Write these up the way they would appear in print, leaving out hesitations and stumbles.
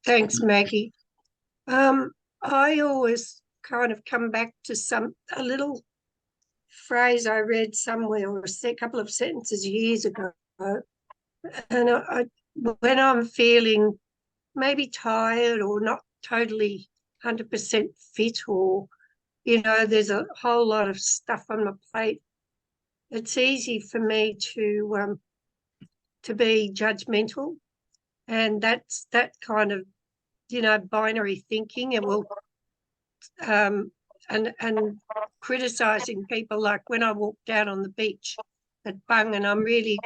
Thanks, Maggie. I always kind of come back to a little phrase I read somewhere, or a couple of sentences years ago, and when I'm feeling maybe tired or not totally 100% fit, or there's a whole lot of stuff on my plate, it's easy for me to be judgmental, and that's that kind of binary thinking, and and criticizing people. Like when I walk down on the beach at Bung, and I'm really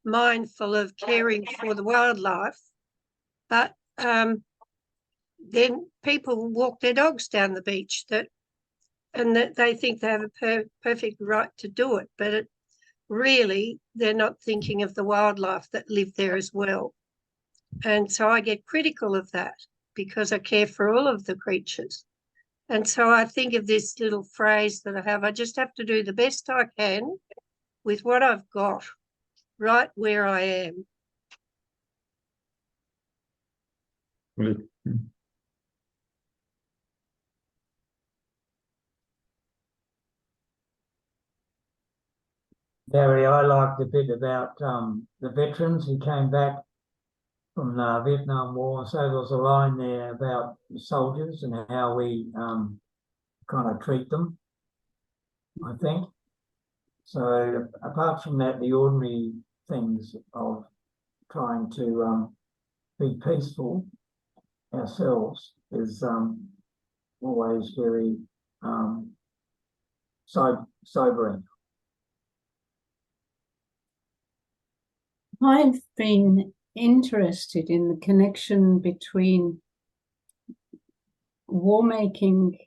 mindful of caring for the wildlife, but then people walk their dogs down the beach and they think they have a perfect right to do it, but really they're not thinking of the wildlife that live there as well. And so I get critical of that because I care for all of the creatures. And so I think of this little phrase that I have: I just have to do the best I can with what I've got right where I am. Gary, I liked a bit about the veterans who came back from the Vietnam War. So there was a line there about soldiers and how we kind of treat them, I think. So apart from that, the ordinary things of trying to be peaceful ourselves is always very sobering. I've been interested in the connection between war-making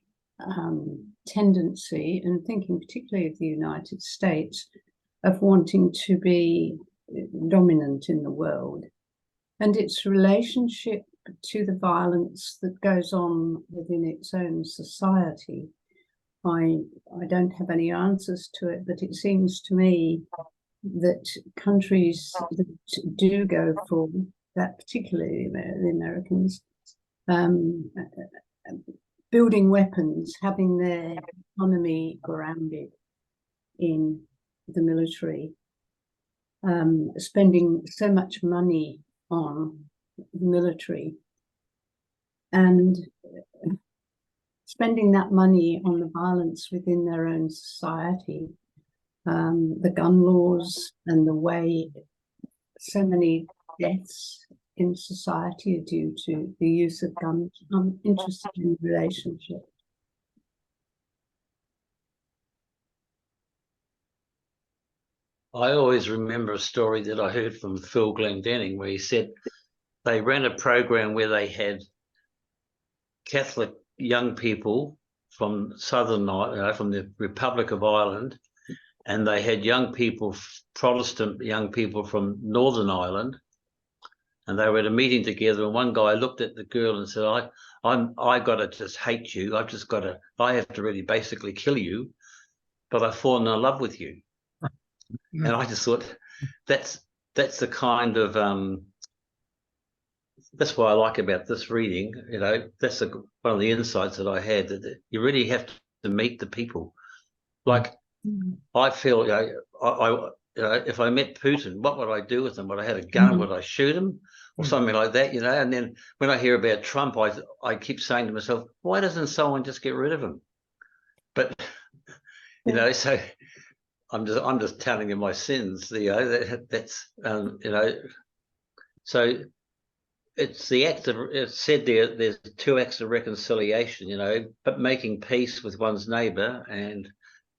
tendency, and thinking particularly of the United States, of wanting to be dominant in the world, and its relationship to the violence that goes on within its own society. I don't have any answers to it, but it seems to me that countries that do go for that, particularly the Americans, building weapons, having their economy grounded in the military, spending so much money on the military, and spending that money on the violence within their own society, the gun laws, and the way so many deaths in society are due to the use of guns. I'm interested in the relationship. I always remember a story that I heard from Phil Glendenning, where he said they ran a program where they had Catholic young people from from the Republic of Ireland, and they had young people, Protestant young people from Northern Ireland, and they were at a meeting together. And one guy looked at the girl and said, I got to just hate you. I have to really basically kill you, but I've fallen in love with you. And I just thought that's the kind of that's what I like about this reading. That's one of the insights that I had, that you really have to meet the people. Like I feel, if I met Putin, what would I do with him? Would I have a gun? Would I shoot him or something like that? And then when I hear about Trump, I keep saying to myself, why doesn't someone just get rid of him? But so I'm just telling you my sins. That's So it's the act of, it's said there's two acts of reconciliation, but making peace with one's neighbor and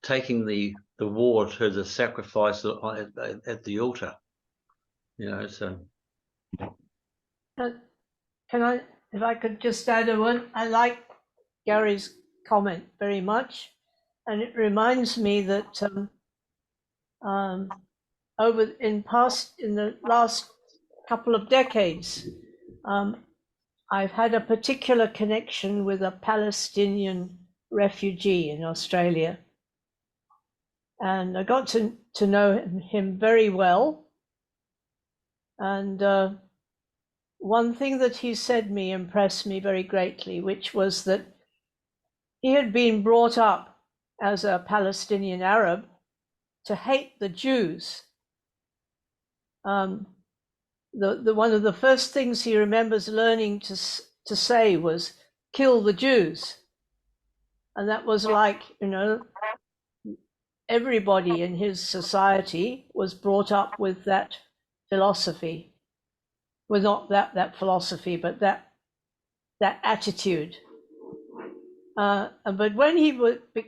taking the war to the sacrifice at the altar. So. If I could just add a one, I like Gary's comment very much, and it reminds me that in the last couple of decades, I've had a particular connection with a Palestinian refugee in Australia, and I got to know him very well. And one thing that he said me impressed me very greatly, which was that he had been brought up as a Palestinian Arab to hate the Jews. One of the first things he remembers learning to say was, "Kill the Jews," and that was like, you know, everybody in his society was brought up with that philosophy. Well, not that philosophy, but that attitude. But when he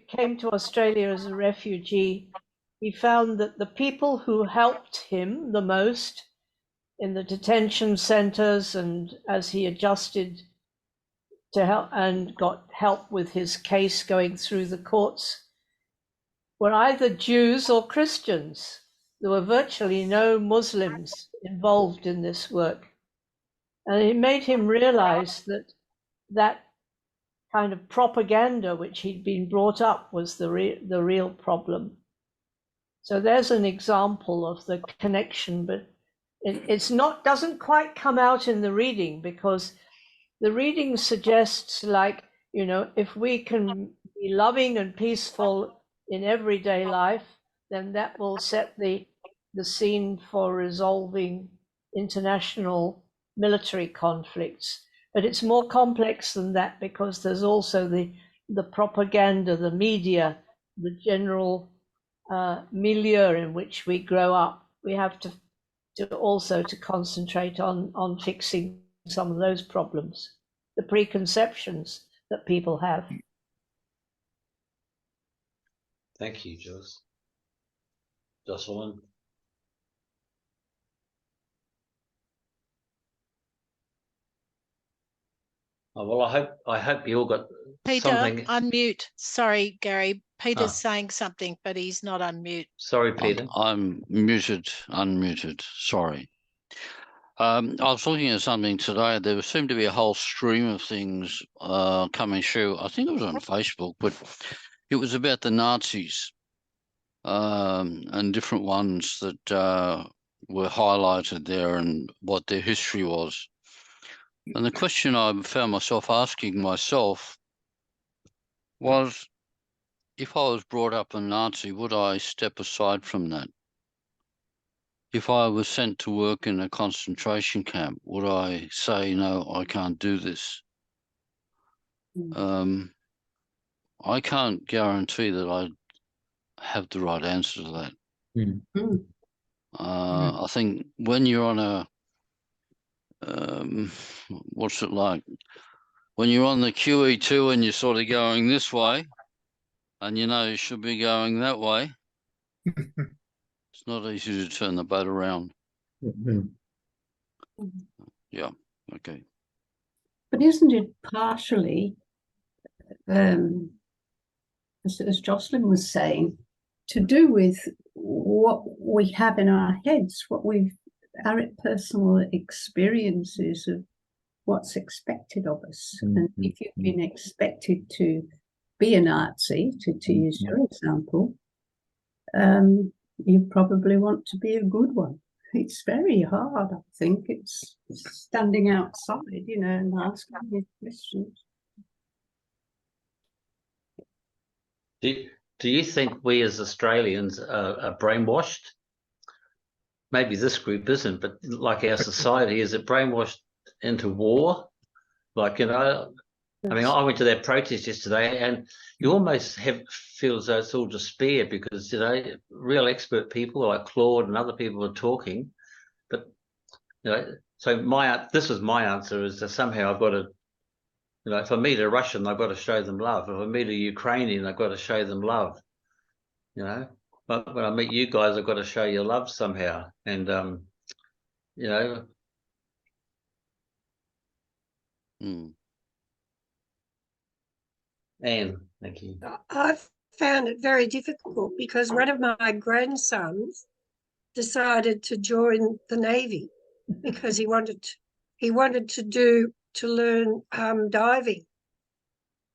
came to Australia as a refugee, he found that the people who helped him the most in the detention centres and as he adjusted to help and got help with his case going through the courts were either Jews or Christians. There were virtually no Muslims involved in this work. And it made him realize that that kind of propaganda which he'd been brought up was the real problem. So there's an example of the connection, but it's not, doesn't quite come out in the reading, because the reading suggests, like, you know, if we can be loving and peaceful in everyday life, then that will set the scene for resolving international military conflicts. But it's more complex than that, because there's also the propaganda, the media, the general milieu in which we grow up. We have to also concentrate on fixing some of those problems, the preconceptions that people have. Thank you, Jocelyn. Oh, well, I hope you all got Peter, something. unmute. Sorry, Gary. Peter's saying something, but he's not unmute. Sorry, Peter. I'm unmuted. Sorry. I was looking at something today. There seemed to be a whole stream of things coming through. I think it was on Facebook, but it was about the Nazis and different ones that were highlighted there and what their history was. And the question I found myself asking myself was, if I was brought up a Nazi, would I step aside from that? If I was sent to work in a concentration camp, would I say, no, I can't do this? I can't guarantee that I have the right answer to that. I think when you're on a, what's it like? When you're on the QE2 and you're sort of going this way, and you know you should be going that way, it's not easy to turn the boat around. Yeah, okay. But isn't it partially, as Jocelyn was saying, to do with what we have in our heads, our personal experiences of what's expected of us? And if you've been expected to be a Nazi, to use your example, you probably want to be a good one. It's very hard, I think. It's standing outside, you know, and asking these questions. Do you think we as Australians are brainwashed? Maybe this group isn't, but like our society, is it brainwashed into war? Like, you know, I mean, I went to that protest yesterday, and you almost feel as though it's all despair, because, you know, real expert people like Claude and other people are talking, but, you know, so this was my answer, is that somehow I've got to, you know, if I meet a Russian, I've got to show them love. If I meet a Ukrainian, I've got to show them love, you know. But when I meet you guys, I've got to show you love somehow. And, you know. Anne, thank you. I've found it very difficult because one of my grandsons decided to join the Navy because he wanted to learn diving,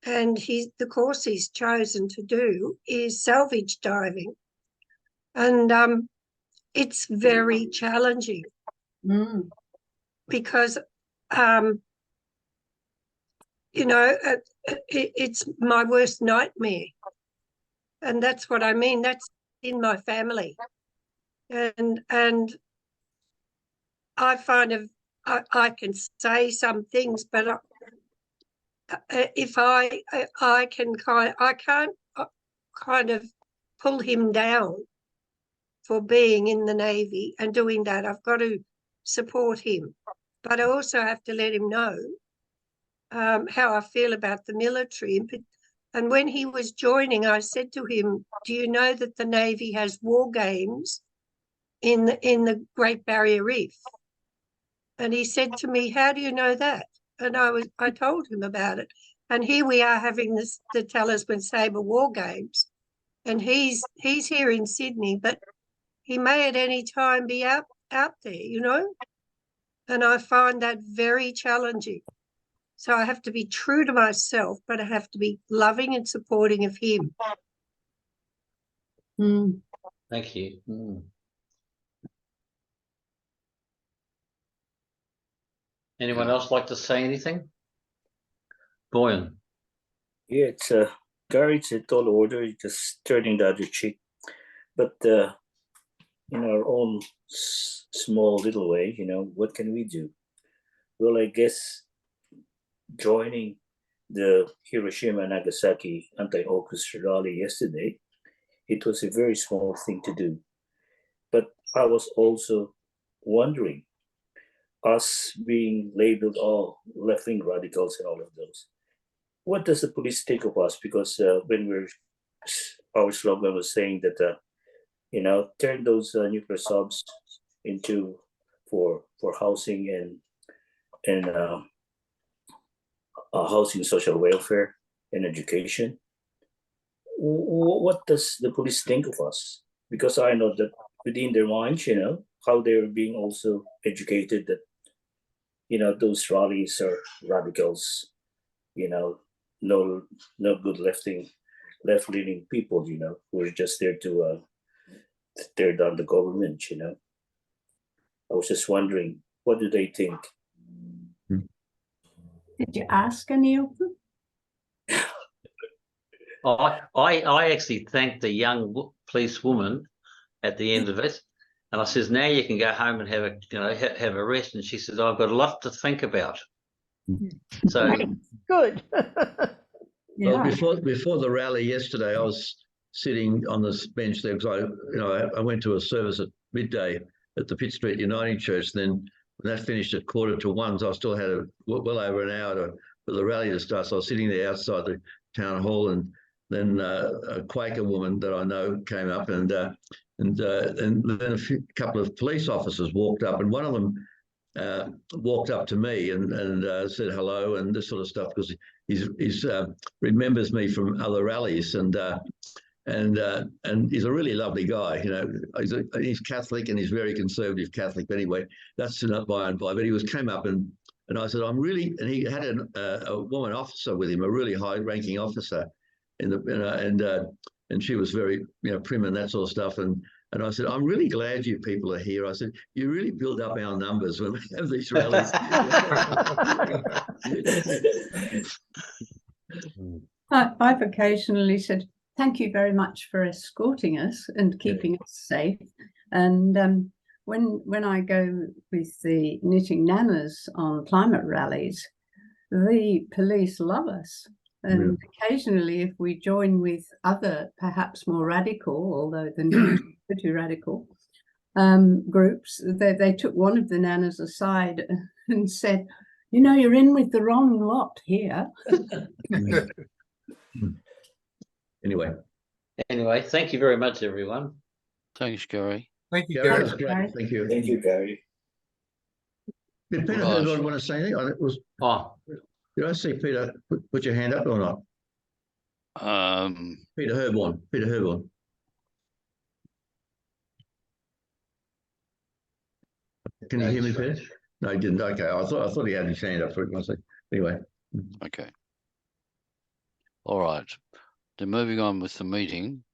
and the course he's chosen to do is salvage diving, and it's very challenging because you know, it's my worst nightmare. And that's what I mean. That's in my family. And I find I can say some things, but if I can't kind of pull him down for being in the Navy and doing that. I've got to support him, but I also have to let him know how I feel about the military. And when he was joining, I said to him, "Do you know that the Navy has war games in the Great Barrier Reef?" And he said to me, "How do you know that?" And I told him about it. And here we are having the Talisman Sabre War Games, and he's here in Sydney, but he may at any time be out there, you know. And I find that very challenging. So I have to be true to myself, but I have to be loving and supporting of him. Thank you. Anyone else like to say anything? Boyan. Yeah, it's Gary, it's a tall order, just turning the other cheek. But in our own small little way, you know, what can we do? Well, I guess joining the Hiroshima Nagasaki anti-AUKUS rally yesterday, it was a very small thing to do. But I was also wondering, us being labeled all left-wing radicals and all of those, what does the police think of us? Because when our slogan was saying that, you know, turn those nuclear subs into for housing and housing, social welfare, and education. What does the police think of us? Because I know that within their minds, you know, how they're being also educated that, you know, those rallies are radicals, you know, no good left-leaning people, you know, who are just there to tear down the government, you know. I was just wondering, what do they think? Did you ask any of them? I actually thanked the young police woman at the end of it, and I says, "Now you can go home and have a rest." And she said, "I've got a lot to think about." So Good. Yeah. Well, before the rally yesterday, I was sitting on this bench there because I went to a service at midday at the Pitt Street Uniting Church. And then when that finished at 1:45, so I still had well over an hour for the rally to start. So I was sitting there outside the town hall, and then a Quaker woman that I know came up, and then a couple of police officers walked up, and one of them walked up to me and said hello and this sort of stuff, because he's remembers me from other rallies, and he's a really lovely guy. You know, he's Catholic and he's very conservative Catholic. But anyway, that's not by and by. But he came up and I said, I'm really, and he had a woman officer with him, a really high-ranking officer, and she was very, you know, prim and that sort of stuff. And I said, I'm really glad you people are here. I said, you really build up our numbers when we have these rallies. I've occasionally said, thank you very much for escorting us and keeping us safe. And when I go with the Knitting Nanas on climate rallies, the police love us. And occasionally, if we join with other, perhaps more radical, although they're pretty radical, groups, they took one of the nanas aside and said, you know, you're in with the wrong lot here. Anyway, thank you very much, everyone. Thanks, Gary. Thank you, Gary. That's great. Thank you. Thank you, Gary. Did Peter Herbert want to say anything? Did I see Peter put your hand up or not? Peter Herborn. Can you hear me, Peter? No, he didn't. Okay, I thought he had his hand up for it. Anyway. Okay. All right. Then moving on with the meeting.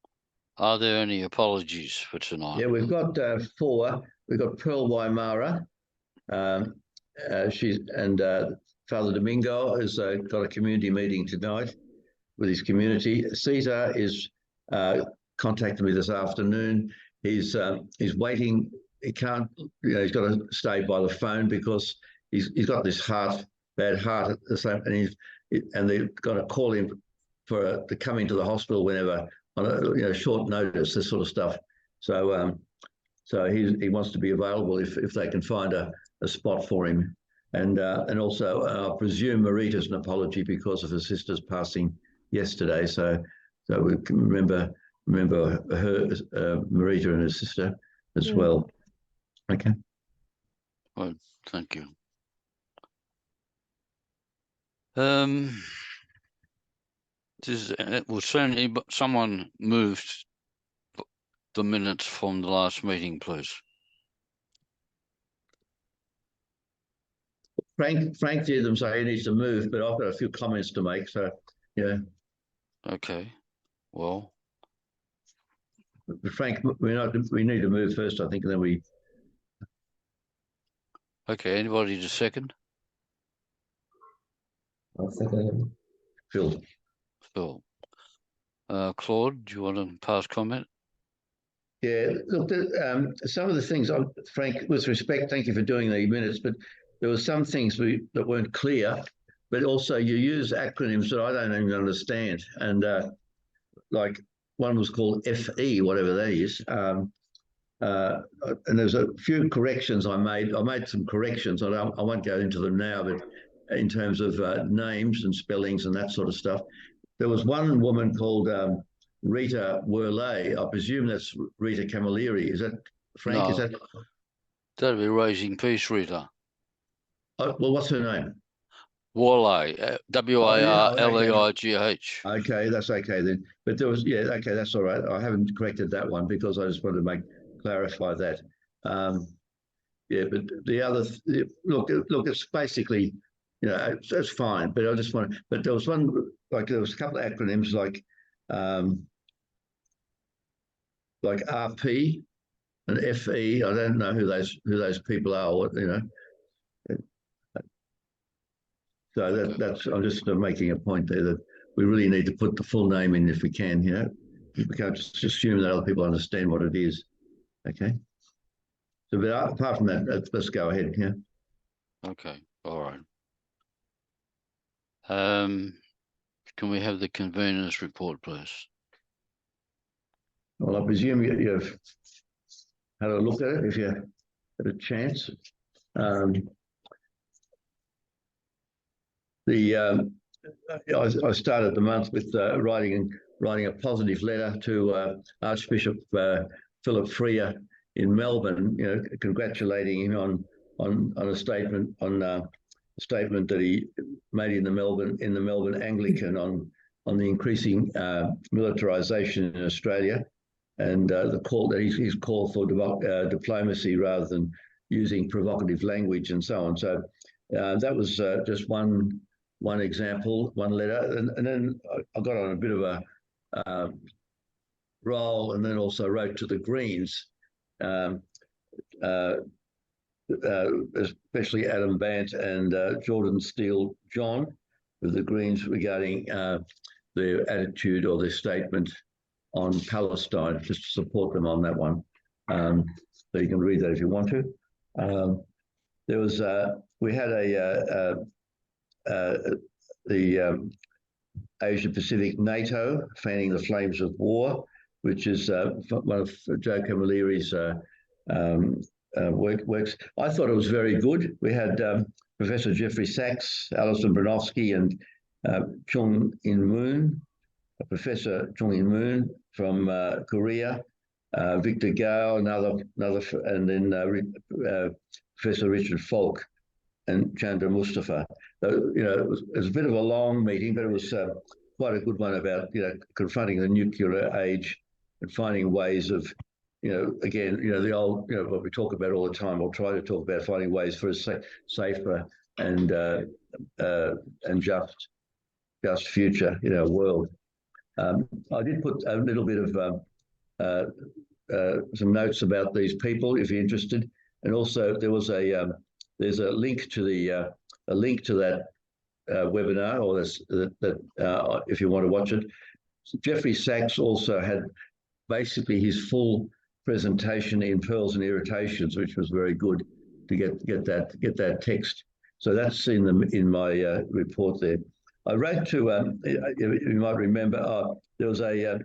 Are there any apologies for tonight? Yeah, we've got 4. We've got Pearl Waimara, Father Domingo has got a community meeting tonight with his community. Caesar is contacted me this afternoon. He's waiting. He can't. He's got to stay by the phone because he's got this bad heart at the same, and they've got to call him to come into the hospital whenever on a short notice, this sort of stuff. So he wants to be available if they can find a spot for him. And also, I presume Marita's an apology because of her sister's passing yesterday. So we can remember her, Marita and her sister as well. Okay. Well, thank you. Will someone moved the minutes from the last meeting, please? Frank did them, so he needs to move, but I've got a few comments to make. So yeah. Okay. Well, Frank, we need to move first, I think, and then we. Okay. Anybody to second? I'll second Phil. Phil. Claude, do you want to pass comment? Yeah, look, some of the things, Frank, with respect, thank you for doing the minutes, but there were some things that weren't clear, but also you use acronyms that I don't even understand. And like one was called FE, whatever that is. And there's a few corrections I made. I made some corrections. I won't go into them now, but in terms of names and spellings and that sort of stuff. There was one woman called Rita Worley. I presume that's Rita Camilleri. Is that Frank? No, is that? That'd be Raising Peace, Rita. Well, what's her name? Warleigh, Warleigh. Okay, that's okay then. But there was, okay, that's all right. I haven't corrected that one because I just wanted to clarify that. But the other, look, it's basically, it's fine. But I just want to, but there was one, there was a couple of acronyms like RP and FE. I don't know who those people are. So that's I'm just making a point there that we really need to put the full name in if we can. We can't just assume that other people understand what it is. Okay. So, but apart from that, let's go ahead. Yeah. Okay. All right. Can we have the convener's report, please? Well, I presume you've had a look at it if you had a chance. I started the month with writing a positive letter to Archbishop Philip Freer in Melbourne, congratulating him on a statement that he made in the Melbourne Anglican on the increasing militarisation in Australia, and the call that he's called for diplomacy rather than using provocative language and so on. So that was just one example, one letter, and then I got on a bit of a roll, and then also wrote to the Greens, especially Adam Bant and Jordan Steele John, with the Greens regarding their attitude or their statement on Palestine, just to support them on that one. So you can read that if you want to. There was we had the Asia Pacific NATO fanning the flames of war, which is one of Joe Camilleri's works. I thought it was very good. We had Professor Jeffrey Sachs, Alison Bronowski, and Professor Chung In-moon from Korea, Victor Gao, another, and then Professor Richard Falk and Chandra Mustafa. So, it was a bit of a long meeting, but it was quite a good one about confronting the nuclear age and finding ways of again, the old, what we talk about all the time, or try to talk about, finding ways for a safer and just future, world. I did put a little bit of some notes about these people, if you're interested, and also there was a there's a link to that webinar, or if you want to watch it. Jeffrey Sachs also had basically his full presentation in Pearls and Irritations, which was very good to get that text. So that's in my report there. I wrote to you might remember there was a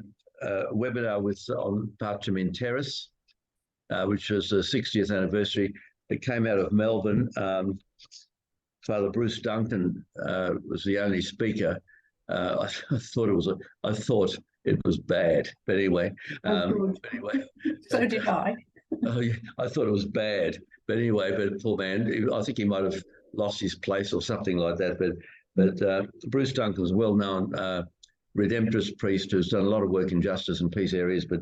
webinar on Parchment Terrace, which was the 60th anniversary. It came out of Melbourne. Father Bruce Duncan was the only speaker. I thought it was bad, but anyway. So did I. I thought it was bad, but anyway. But poor man, I think he might have lost his place or something like that. But Bruce Duncan was a well-known Redemptorist priest who's done a lot of work in justice and peace areas, but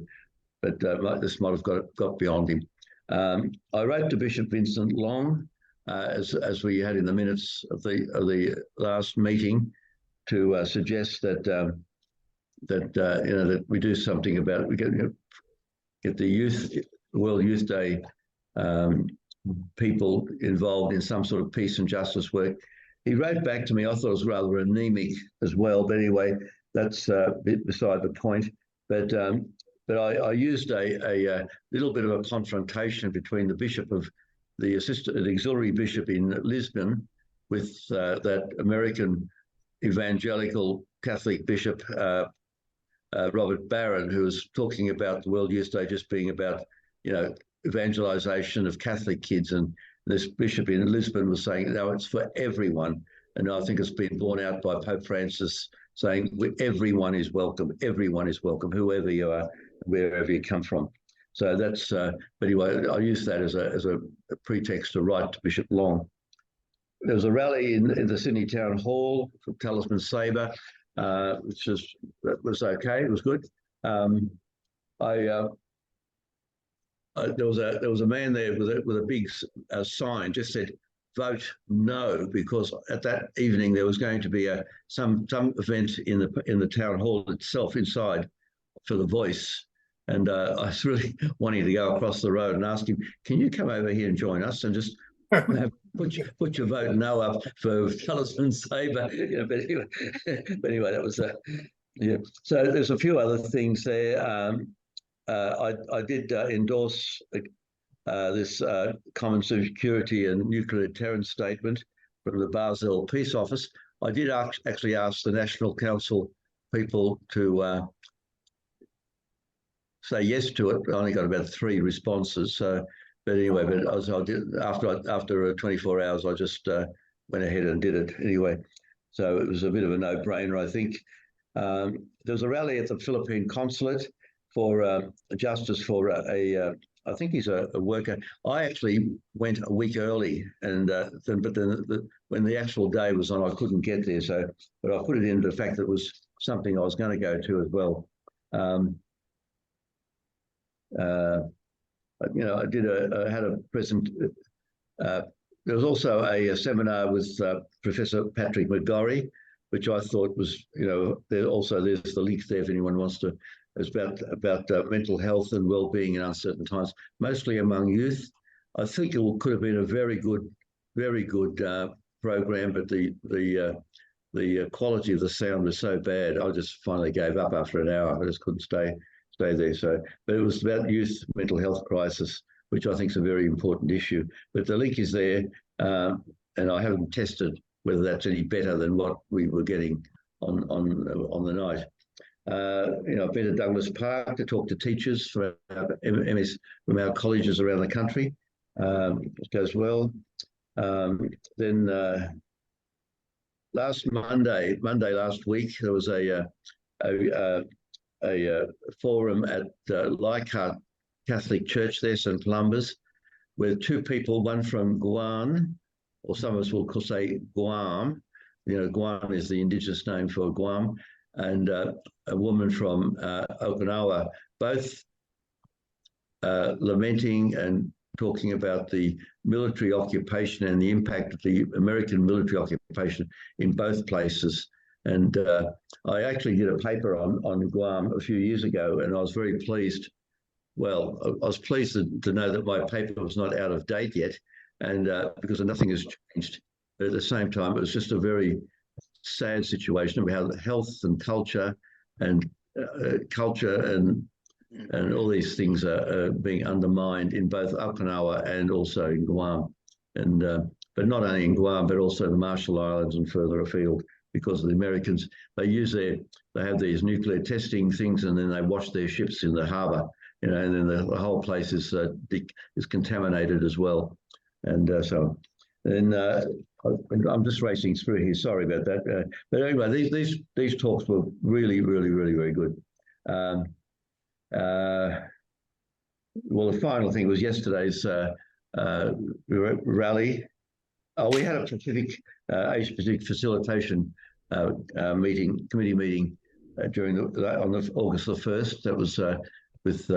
this might have got beyond him. I wrote to Bishop Vincent Long, as we had in the minutes of the last meeting, to suggest that that we do something about it. We get the World Youth Day people involved in some sort of peace and justice work. He wrote back to me. I thought it was rather anemic as well, but anyway, that's a bit beside the point. But I used a little bit of a confrontation between the bishop of the auxiliary bishop in Lisbon with that American evangelical Catholic bishop, Robert Barron, who was talking about the World Youth Day just being about, evangelization of Catholic kids. And this bishop in Lisbon was saying, no, it's for everyone. And I think it's been borne out by Pope Francis saying everyone is welcome, whoever you are, wherever you come from. So that's, but anyway, I use that as a pretext to write to Bishop Long. There was a rally in the Sydney Town Hall for Talisman Sabre, which was okay. It was good. There was a man there with a big sign, just said vote no, because at that evening there was going to be some event in the town hall itself inside for the Voice. And I was really wanting to go across the road and ask him, can you come over here and join us and just put your vote no up for Talisman Sabre? But anyway, that was yeah. So there's a few other things there. I did endorse this Common Security and Nuclear Deterrence Statement from the Basel Peace Office. I did actually ask the National Council people to say yes to it. I only got about 3 responses. So, but anyway, I did after 24 hours, I just went ahead and did it anyway. So it was a bit of a no-brainer, I think. There was a rally at the Philippine consulate for justice for I think he's a worker. I actually went a week early, and but then when the actual day was on, I couldn't get there. So, but I put it into the fact that it was something I was going to go to as well. I had a present. There was also a seminar with Professor Patrick McGorry, which I thought was, there's the link there if anyone wants to. It's about mental health and well-being in uncertain times, mostly among youth. I think it could have been a very good program, but the quality of the sound was so bad, I just finally gave up after an hour. I just couldn't stay there. So, but it was about youth mental health crisis, which I think is a very important issue. But the link is there, and I haven't tested whether that's any better than what we were getting on the night. I've been to Douglas Park to talk to teachers from our colleges around the country. It goes well. Then Monday last week, there was a forum at Leichhardt Catholic Church there, St. Columba's, with 2 people, one from Guam, or some of us will say Guam. Guam is the indigenous name for Guam, and a woman from Okinawa, both lamenting and talking about the military occupation and the impact of the American military occupation in both places. And I actually did a paper on Guam a few years ago, and I was very pleased. Well, I was pleased to know that my paper was not out of date yet, and because nothing has changed. But at the same time, it was just a very sad situation of how health and culture and and all these things are being undermined in both Okinawa and also in Guam, and but not only in Guam but also the Marshall Islands and further afield, because of the Americans. They have these nuclear testing things, and then they wash their ships in the harbour, and then the whole place is contaminated as well, and so. And I'm just racing through here. Sorry about that. But anyway, these talks were really, really, really, very good. Well, the final thing was yesterday's rally. Oh, we had a Asia Pacific facilitation committee meeting on August the 1st. That was with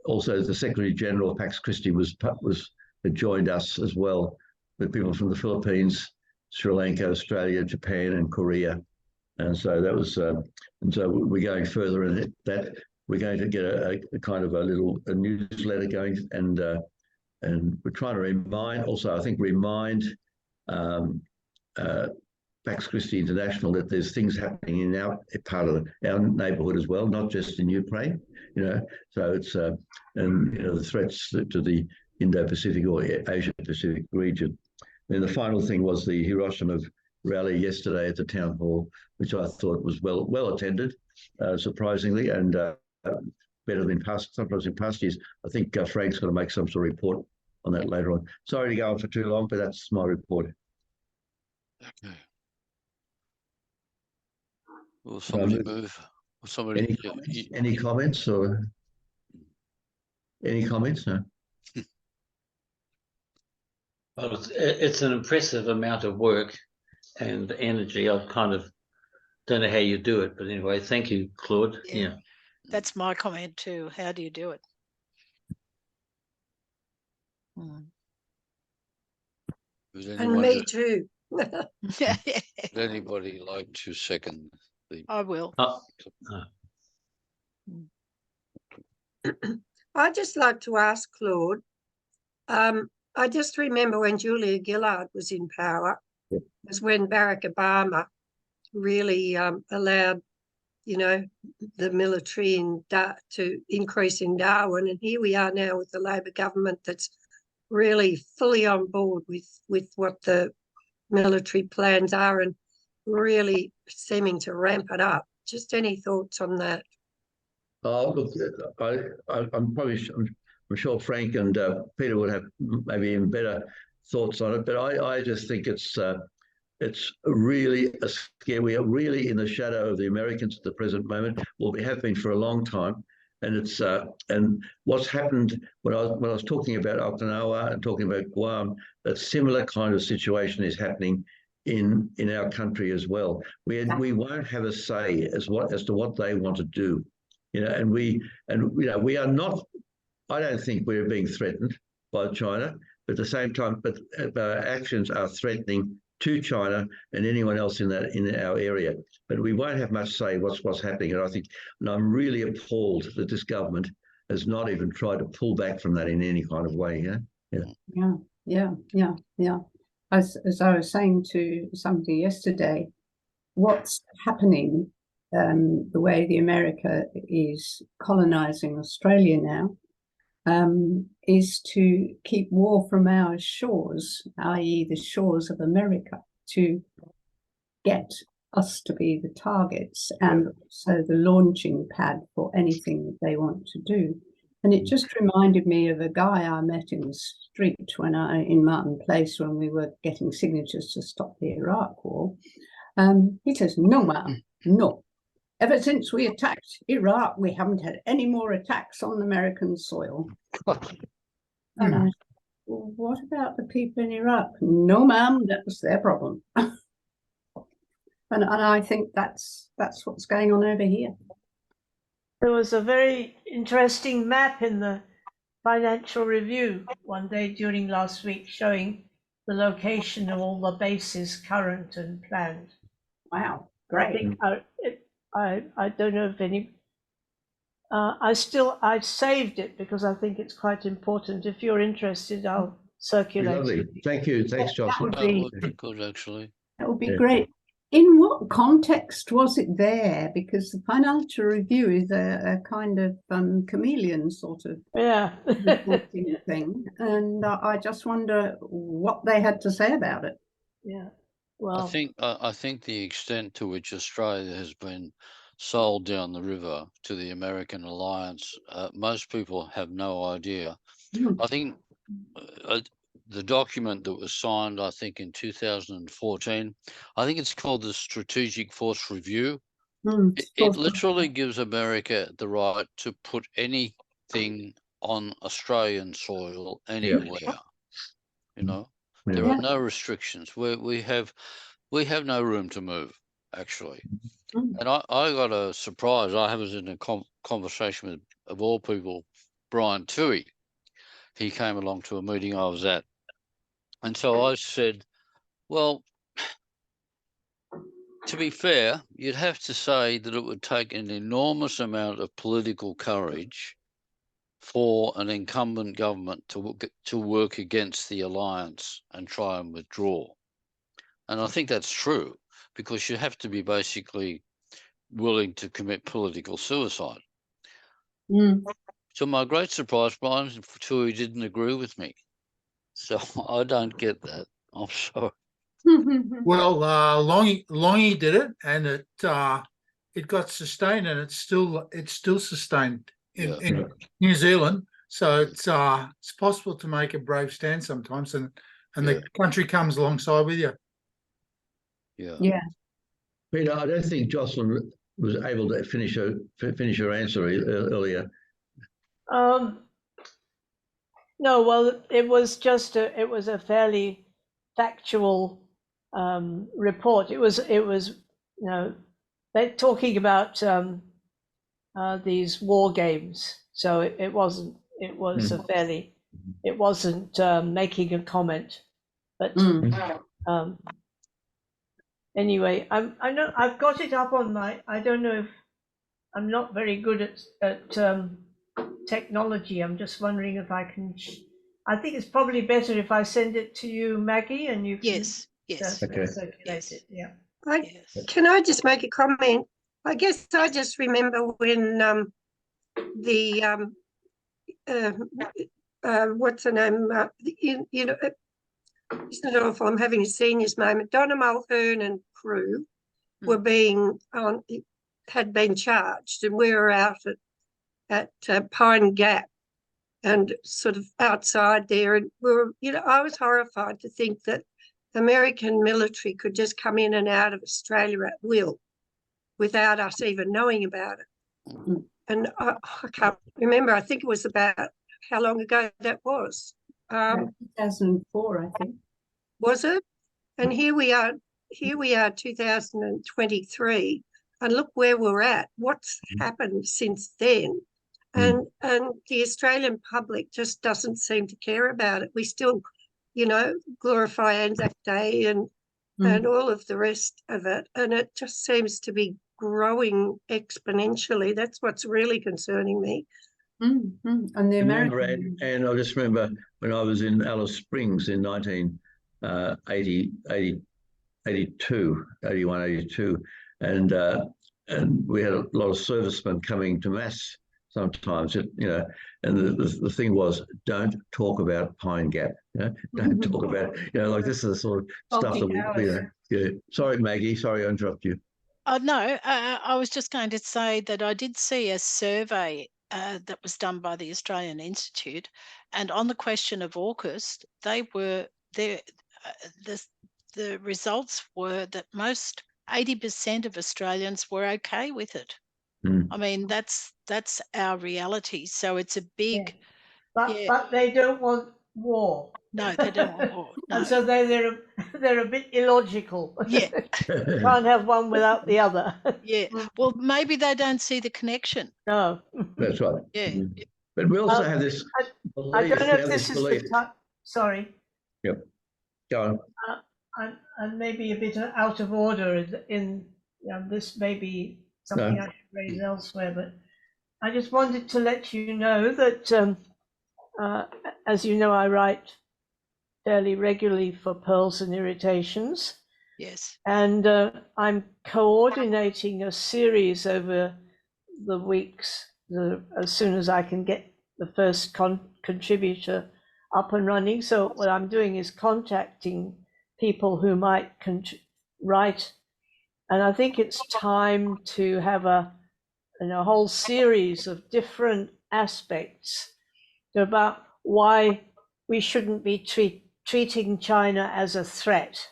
also the Secretary General of Pax Christi had joined us as well, with people from the Philippines, Sri Lanka, Australia, Japan, and Korea. And so that was, and so we're going further in that. We're going to get a kind of a newsletter going, and we're trying to remind Pax Christi International that there's things happening in our part of our neighbourhood as well, not just in Ukraine. So it's the threats to the Indo-Pacific or Asia-Pacific region. Then the final thing was the Hiroshima rally yesterday at the town hall, which I thought was well attended, surprisingly, and better than sometimes in past years. I think Frank's going to make some sort of report on that later on. Sorry to go on for too long, but that's my report. Okay. Will somebody move? Will somebody? Any comments or any comments? No. Well, it's an impressive amount of work and energy. I kind of don't know how you do it, but anyway, thank you, Claude. Yeah. That's my comment too. How do you do it? And me too. Would anybody like to second the? I will. I'd just like to ask Claude, I just remember when Julia Gillard was in power, it was when Barack Obama really allowed, the military to increase in Darwin. And here we are now with the Labor government that's really fully on board with what the military plans are and really seeming to ramp it up. Just any thoughts on that? Look, I'm sure Frank and Peter would have maybe even better thoughts on it, but I just think it's really a scare. We are really in the shadow of the Americans at the present moment. Well, we have been for a long time, and it's and what's happened when I was talking about Okinawa and talking about Guam, a similar kind of situation is happening in our country as well. We won't have a say as to what they want to do, and we are not. I don't think we're being threatened by China, but at the same time, but our actions are threatening to China and anyone else in our area. But we won't have much say what's happening. And I'm really appalled that this government has not even tried to pull back from that in any kind of way. Yeah. As I was saying to somebody yesterday, what's happening, the way the America is colonizing Australia now, is to keep war from our shores, i.e. the shores of America, to get us to be the targets and so the launching pad for anything that they want to do. And it just reminded me of a guy I met in the street in Martin Place when we were getting signatures to stop the Iraq war. He says, "No, ma'am, no. Ever since we attacked Iraq, we haven't had any more attacks on American soil." And I said, "Well, what about the people in Iraq?" "No, ma'am, that was their problem." And I think that's what's going on over here. There was a very interesting map in the Financial Review one day during last week showing the location of all the bases current and planned. Wow, great. I don't know if any. I've saved it because I think it's quite important. If you're interested, I'll circulated. Lovely. Thank you. Thanks, Jocelyn. would That be- would be good, actually. That would be Yeah. great. In what context was it there? Because the Financial Review is a kind of chameleon sort of Yeah. reporting thing, and I just wonder what they had to say about it. Yeah. I Well, think the extent to which Australia has been sold down the river to the American alliance, most people have no idea. Mm. I think the document that was signed, I think in 2014, I think it's called the Strategic Force Review. Mm. It literally gives America the right to put anything on Australian soil anywhere. You know, there Yeah. are no restrictions. We have no room to move, actually. Mm. And I got a surprise. I was in a conversation with, of all people, Brian Toohey. He came along to a meeting I was at. And so I said, well, to be fair, you'd have to say that it would take an enormous amount of political courage for an incumbent government to work against the alliance and try and withdraw. And I think that's true, because you have to be basically willing to commit political suicide. Mm. To my great surprise, Brian Toohey didn't agree with me. So I don't get that. I'm sorry. Well, Longy did it, and it got sustained, and it's still sustained in New Zealand. So it's possible to make a brave stand sometimes, and the country comes alongside with you. Yeah. Yeah. Peter, I don't think Jocelyn was able to finish her answer earlier. no, well, it was just it was a fairly factual report. It was they're talking about these war games, so it wasn't. It was a fairly. It wasn't making a comment, but anyway, I know I've got it up on my. I don't know if I'm not very good at technology. I'm just wondering if I can. I think it's probably better if I send it to you, Maggie, and you can Yes, yes, circulate yes. it. Yeah. Yes. Can I just make a comment? I guess I just remember when the what's the name? Isn't it awful? I'm having a seniors moment. Donna Mulhern and crew were had been charged, and we were out at Pine Gap and sort of outside there, and we were, I was horrified to think that American military could just come in and out of Australia at will without us even knowing about it. And I can't remember. I think it was about how long ago that was. 2004, I think. Was it? And here we are, 2023, and look where we're at. What's happened since then? And the Australian public just doesn't seem to care about it. We still, glorify Anzac Day and all of the rest of it, and it just seems to be growing exponentially. That's what's really concerning me. And the American, And I just remember when I was in Alice Springs in 1982, and we had a lot of servicemen coming to mass sometimes, and the thing was, don't talk about Pine Gap, don't talk about, like this is the sort of stuff that we, Sorry, Maggie, sorry I interrupt you. Oh, no, I was just going to say that I did see a survey that was done by the Australian Institute, and on the question of AUKUS, the results were that 80% of Australians were okay with it. I mean, that's our reality. So it's a big. But they don't want war. No, they don't want war. No. And so they're a bit illogical. Yeah. Can't have one without the other. Yeah. Well, maybe they don't see the connection. No. That's right. Yeah. But we also have this. I don't know if this is the time. Sorry. Yep. Go on. I'm maybe a bit out of order in this may be something I should raise elsewhere, but I just wanted to let you know that as you know, I write fairly regularly for pearls and irritations. Yes. And I'm coordinating a series over the weeks, as soon as I can get the first contributor up and running. So what I'm doing is contacting people who might write. And I think it's time to have a whole series of different aspects about why we shouldn't be treating China as a threat,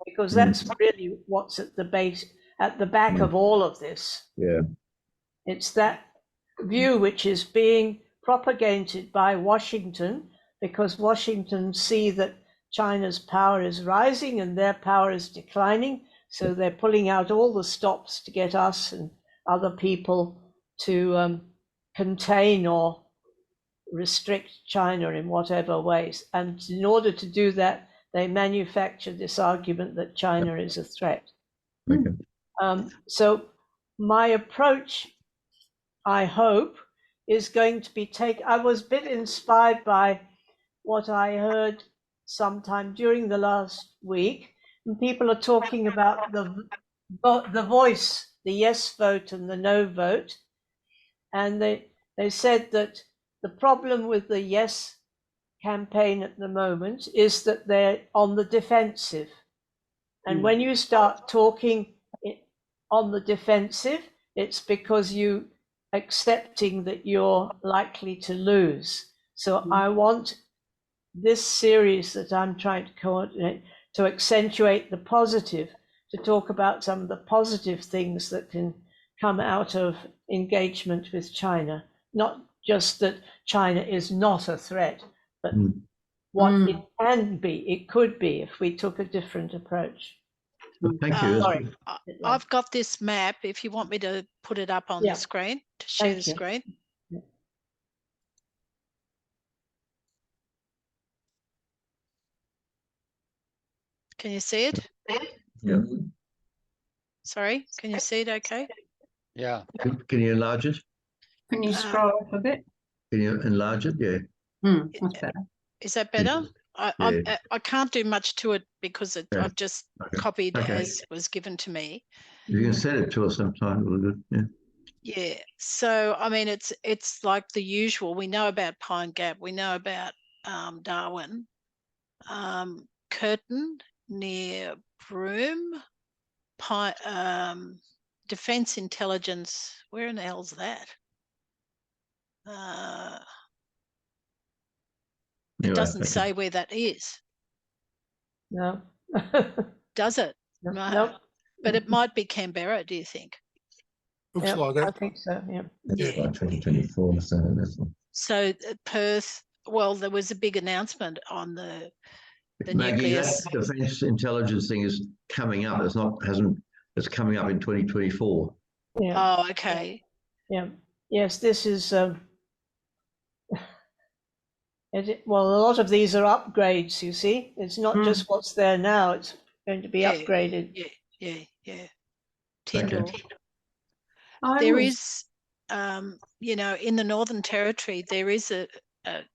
because that's really what's at the back of all of this. Yeah. It's that view which is being propagated by Washington, because Washington see that China's power is rising and their power is declining. So they're pulling out all the stops to get us and other people to contain or restrict China in whatever ways. And in order to do that, they manufacture this argument that China is a threat. Okay. So my approach, I hope, is going to be I was a bit inspired by what I heard sometime during the last week, and people are talking about the voice, the yes vote and the no vote. And they said that the problem with the yes campaign at the moment is that they're on the defensive. And when you start talking on the defensive, it's because you accepting that you're likely to lose. So I want this series that I'm trying to coordinate to accentuate the positive, to talk about some of the positive things that can come out of engagement with China. Not just that China is not a threat, but what it can be, it could be if we took a different approach. Thank you. Sorry, I've got this map. If you want me to put it up on the screen, to share the screen. Can you see it? Yeah. Sorry, can you see it okay? Yeah. Can you enlarge it? Can you scroll up a bit? Can you enlarge it? Yeah. That's better. Is that better? I can't do much to it because I've just copied as was given to me. You can send it to us sometime. We'll do. Yeah. Yeah. So I mean, it's like the usual. We know about Pine Gap. We know about Darwin, Curtin near Broome, Defence Intelligence. Where in the hell's that? It doesn't say where that is. No. Does it? No. But it might be Canberra, do you think? Looks like it. I think so, yeah. Yeah. By 2024. So Perth, well, there was a big announcement on the Maggie, nucleus. that defence intelligence thing is coming up. It's coming up in 2024. Yeah. Oh, okay. Yeah. Yes, this is well, a lot of these are upgrades, you see. It's not just what's there now, it's going to be upgraded. Yeah. Tyndall. Okay. There is, you know, in the Northern Territory, there is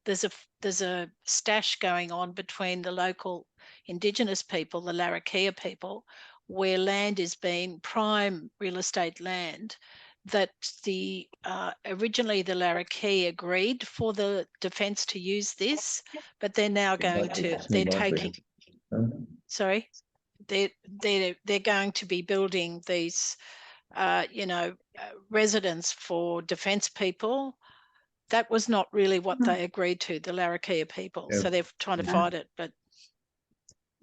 there's a stash going on between the local Indigenous people, the Larrakia people, where land is being prime real estate land. That originally the Larrakia agreed for the defence to use this, but they're now going to they're going to be building these residence for defence people. That was not really what they agreed to, the Larrakia people. So they're trying to fight it, but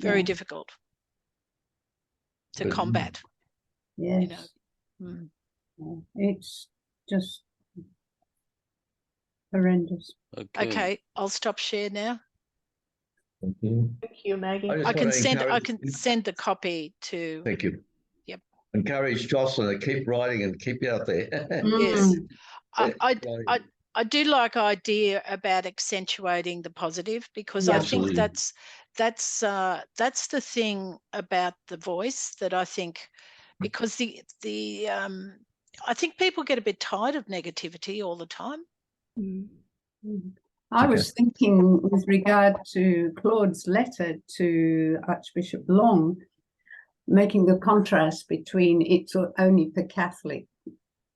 very difficult to combat. Yes. You know. It's just horrendous. Okay, I'll stop share now. Thank you. Thank you, Maggie. I can send the copy to. Thank you. Yep. Encourage Jocelyn to keep writing and keep you out there. Yes. I do like idea about accentuating the positive, because I think that's the thing about the voice that I think, because I think people get a bit tired of negativity all the time. I was thinking with regard to Claude's letter to Archbishop Long, making the contrast between it's only for Catholic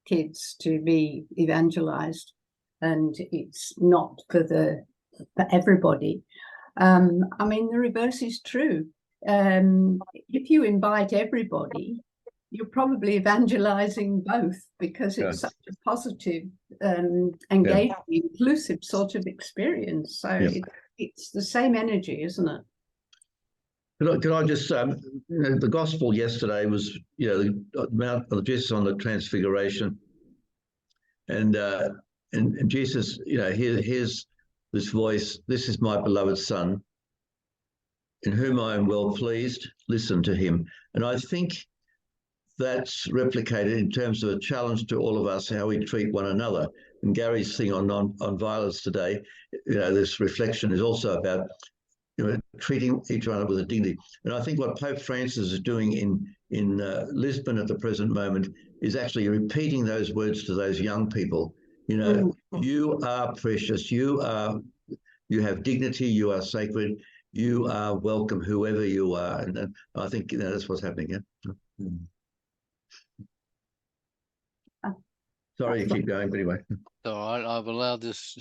kids to be evangelized and it's not for everybody. I mean, the reverse is true. If you invite everybody, you're probably evangelizing both, because it's such a positive, engaging, inclusive sort of experience. So it's the same energy, isn't it? Could I just, the gospel yesterday was, the Mount of Jesus on the Transfiguration, and Jesus, here's this voice. This is my beloved Son, in whom I am well pleased. Listen to him. And I think that's replicated in terms of a challenge to all of us, how we treat one another. And Gary's thing on violence today, this reflection is also about treating each other with a dignity. And I think what Pope Francis is doing in Lisbon at the present moment is actually repeating those words to those young people. You are precious. You have dignity. You are sacred. You are welcome, whoever you are. And I think that's what's happening here. Sorry to keep going, but anyway. All right, I've allowed this.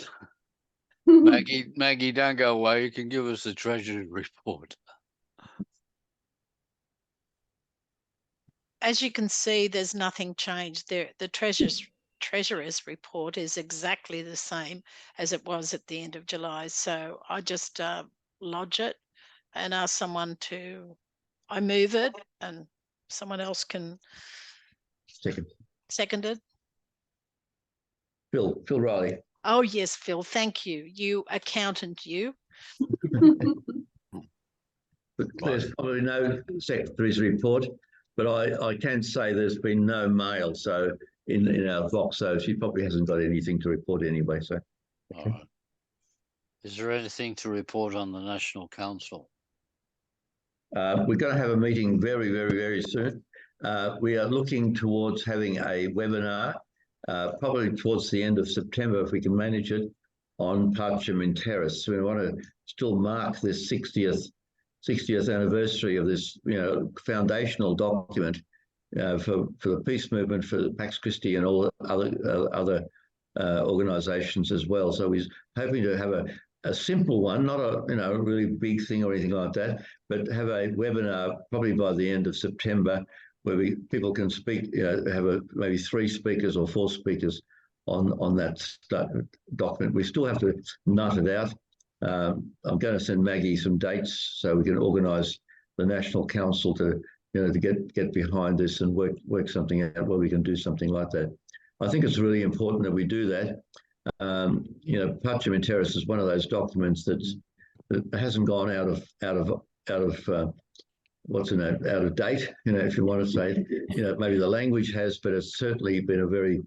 Maggie, don't go away. You can give us the Treasury report. As you can see, there's nothing changed there. The Treasurer's report is exactly the same as it was at the end of July. So I just lodge it and ask someone to, I move it, and someone else can second it. Phil Riley. Oh, yes, Phil, thank you. You accountant, you. But there's probably no secretary's report, but I can say there's been no mail, so in our box, so she probably hasn't got anything to report anyway. So, all right. Is there anything to report on the National Council? We're going to have a meeting very, very, very soon. We are looking towards having a webinar, probably towards the end of September, if we can manage it, on Parchment Terrace. We want to still mark this 60th anniversary of this, foundational document for the peace movement, for the Pax Christi and all other organisations as well. So we're hoping to have a simple one, not a really big thing or anything like that, but have a webinar probably by the end of September, where people can speak, have maybe 3 speakers or 4 speakers on that document. We still have to nut it out. I'm going to send Maggie some dates so we can organise the National Council to get behind this and work something out where we can do something like that. I think it's really important that we do that. Parchment Terrace is one of those documents that hasn't gone out of date, if you want to say, maybe the language has, but it's certainly been a very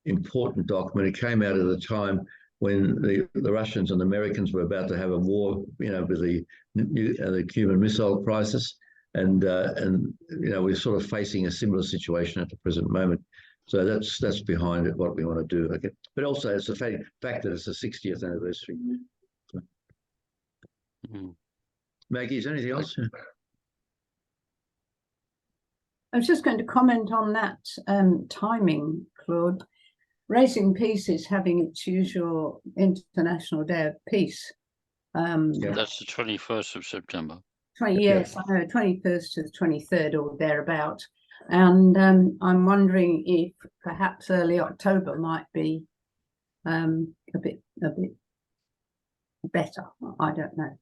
important document. It came out at a time when the Russians and the Americans were about to have a war, with the Cuban Missile Crisis, and we're sort of facing a similar situation at the present moment. So that's behind it, what we want to do. Okay, but also it's the fact that it's the 60th anniversary. Maggie, is there anything else? I was just going to comment on that timing, Claude. Raising Peace is having its usual International Day of Peace. That's the 21st of September. Yes, I know, 21st to the 23rd or thereabout. And I'm wondering if perhaps early October might be a bit better. I don't know.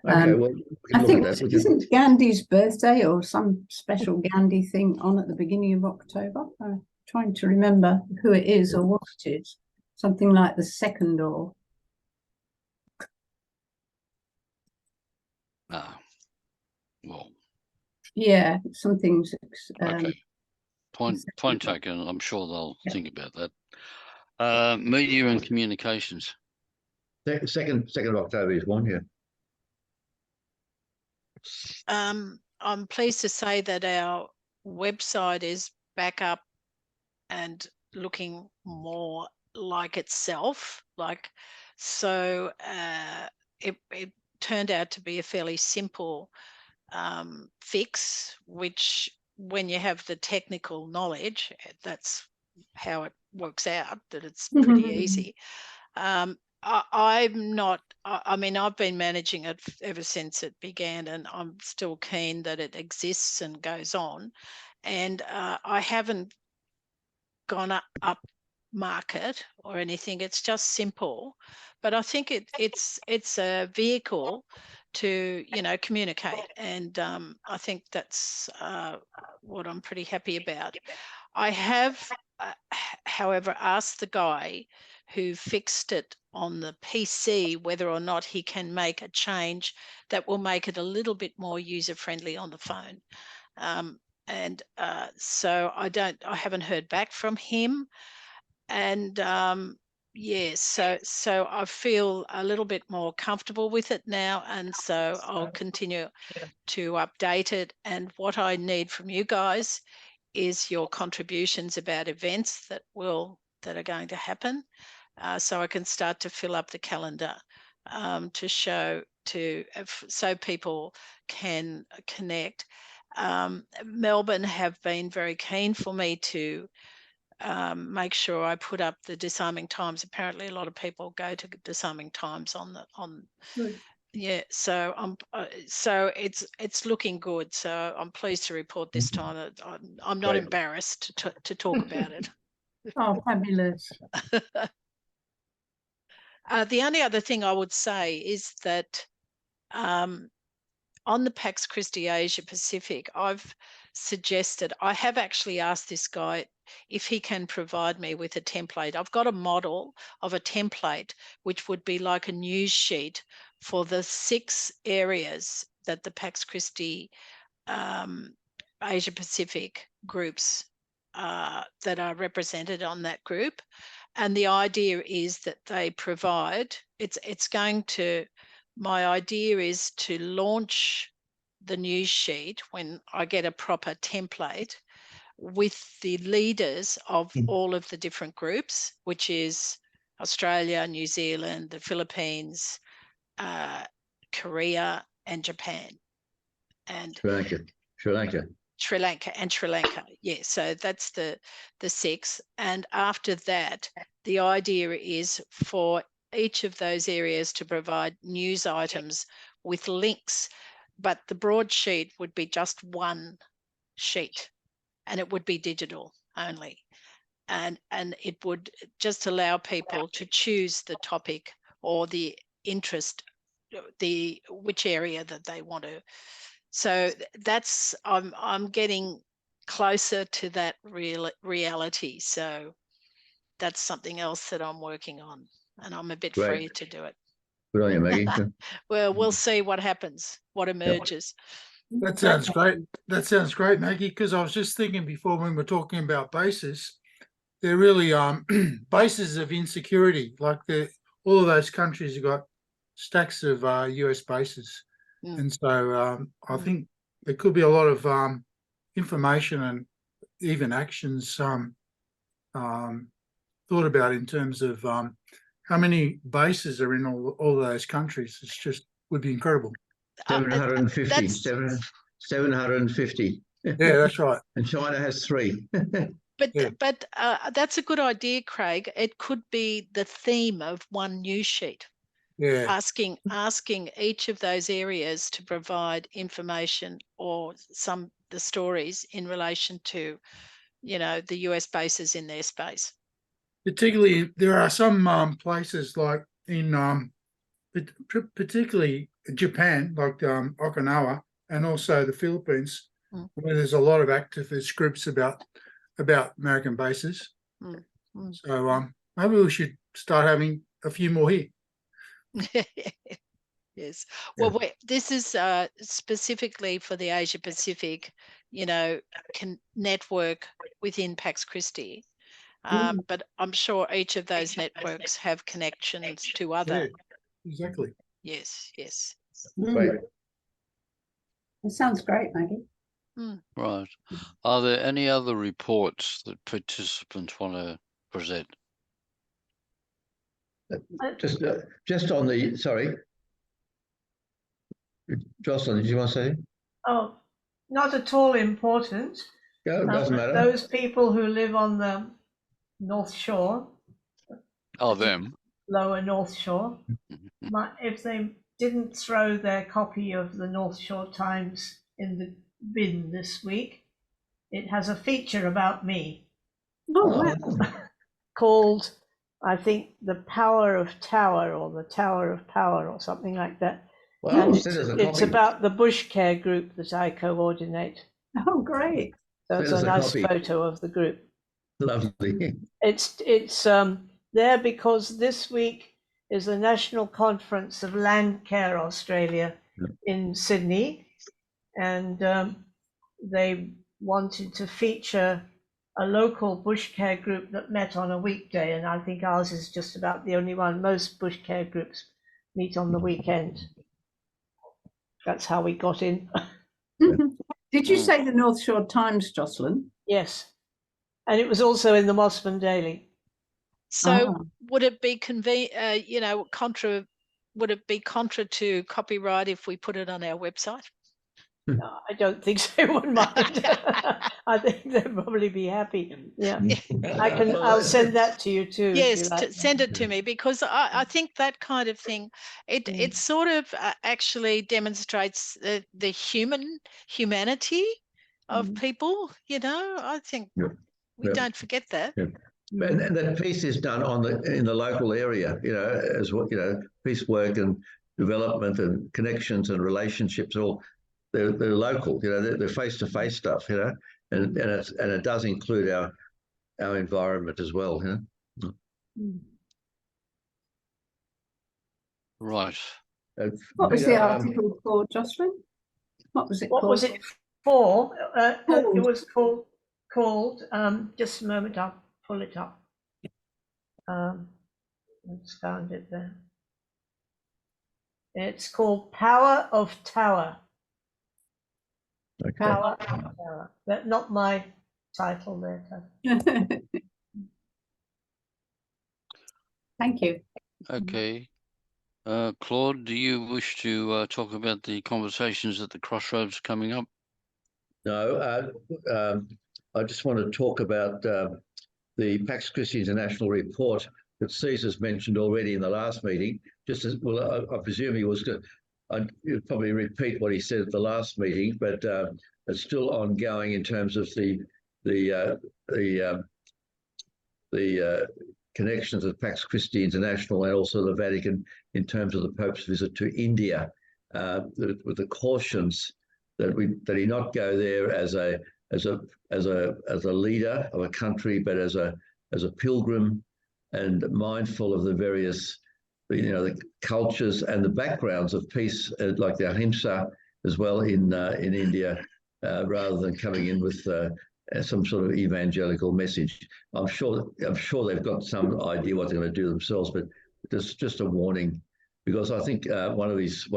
Okay, well, I think isn't Gandhi's birthday or some special Gandhi thing on at the beginning of October? I'm trying to remember who it is or what it is. Something like the 2nd or. Well. Yeah, something's. Okay. Point taken. I'm sure they'll think about that. Media and communications. 2nd of October is one, yeah. I'm pleased to say that our website is back up and looking more like itself. So it turned out to be a fairly simple fix, which when you have the technical knowledge, that's how it works out, that it's pretty easy. I'm not, I mean, I've been managing it ever since it began, and I'm still keen that it exists and goes on. And I haven't gone up market or anything. It's just simple, but I think it's a vehicle to, you know, communicate, and I think that's what I'm pretty happy about. I have, however, asked the guy who fixed it on the PC whether or not he can make a change that will make it a little bit more user friendly on the phone. And so I haven't heard back from him. And yes, so I feel a little bit more comfortable with it now, and so I'll continue to update it. And what I need from you guys is your contributions about events that are going to happen, so I can start to fill up the calendar to show so people can connect. Melbourne have been very keen for me to make sure I put up the disarming times. Apparently, a lot of people go to disarming times on. Good. Yeah, so so it's looking good. So I'm pleased to report this time that I'm not Great. embarrassed to talk about it. Oh, fabulous. The only other thing I would say is that on the Pax Christi Asia Pacific, I've suggested, I have actually asked this guy if he can provide me with a template. I've got a model of a template, which would be like a news sheet for the 6 areas that the Pax Christi Asia Pacific groups that are represented on that group. And the idea is that they provide, my idea is to launch the news sheet when I get a proper template with the leaders of all of the different groups, which is Australia, New Zealand, the Philippines, Korea, and Japan. And Sri Lanka. Yeah, so that's the 6. And after that, the idea is for each of those areas to provide news items with links, but the broadsheet would be just one sheet, and it would be digital only. And it would just allow people to choose the topic or the interest, which area that they want to. So that's, I'm getting closer to that reality. So that's something else that I'm working on, and I'm a bit Great. free to do it. Good on you, Maggie. Well, we'll see what happens, what emerges. That sounds great. That sounds great, Maggie, because I was just thinking before when we're talking about bases, they're really bases of insecurity. Like all of those countries have got stacks of US bases. And so I think there could be a lot of information and even actions thought about in terms of how many bases are in all of those countries. It's just would be incredible. 750. 750. Yeah, that's right. And China has 3. But that's a good idea, Craig. It could be the theme of one news sheet. Yeah. Asking each of those areas to provide information or the stories in relation to, you know, the US bases in their space. Particularly, there are some places like in particularly Japan, like Okinawa, and also the Philippines, where there's a lot of activist groups about American bases. So maybe we should start having a few more here. Yes. Well, this is specifically for the Asia Pacific, you know, can network within Pax Christi. But I'm sure each of those networks have connections to other. Yeah, exactly. Yes. Right. It sounds great, Maggie. Right. Are there any other reports that participants want to present? Just on the, sorry. Jocelyn, did you want to say? Oh, not at all important. Yeah, it doesn't matter. Those people who live on the North Shore. Oh, them. Lower North Shore. If they didn't throw their copy of the North Shore Times in the bin this week, it has a feature about me. Oh, wow. Called, I think, The Power of Tower, or The Tower of Power, or something like that. Well, And it's about the bush care group that I coordinate. Oh, great. So it's a nice photo of the group. Lovely. It's there because this week is the National Conference of Land Care Australia in Sydney, and they wanted to feature a local bush care group that met on a weekday, and I think ours is just about the only one. Most bush care groups meet on the weekend. That's how we got in. Did you say the North Shore Times, Jocelyn? Yes, and it was also in the Mossman Daily. So would it be would it be contra to copyright if we put it on our website? No, I don't think so. Wouldn't mind. I think they'd probably be happy. Yeah, I'll send that to you too. Yes, send it to me, because I think that kind of thing, it sort of actually demonstrates the humanity of people. I think we don't forget that. Yeah. And that piece is done in the local area, as well, piece work and development and connections and relationships, they're local, they're face-to-face stuff, and it does include our environment as well, Right. What was the article for, Jocelyn? What was it called? What was it for? It was called, just a moment, I'll pull it up. I just found it there. It's called Power of Tower. Okay. Power of Tower. That's not my title there. Thank you. Okay. Claude, do you wish to talk about the conversations at the Crossroads coming up? No, I just want to talk about the Pax Christi International report that Caesar's mentioned already in the last meeting. Just as well, I presume he was going to probably repeat what he said at the last meeting, but it's still ongoing in terms of the connections of Pax Christi International and also the Vatican in terms of the Pope's visit to India, with the cautions that he not go there as a leader of a country, but as a pilgrim, and mindful of the various, the cultures and the backgrounds of peace, like the ahimsa as well in India, rather than coming in with some sort of evangelical message. I'm sure they've got some idea what they're going to do themselves, but just a warning, because I think one of his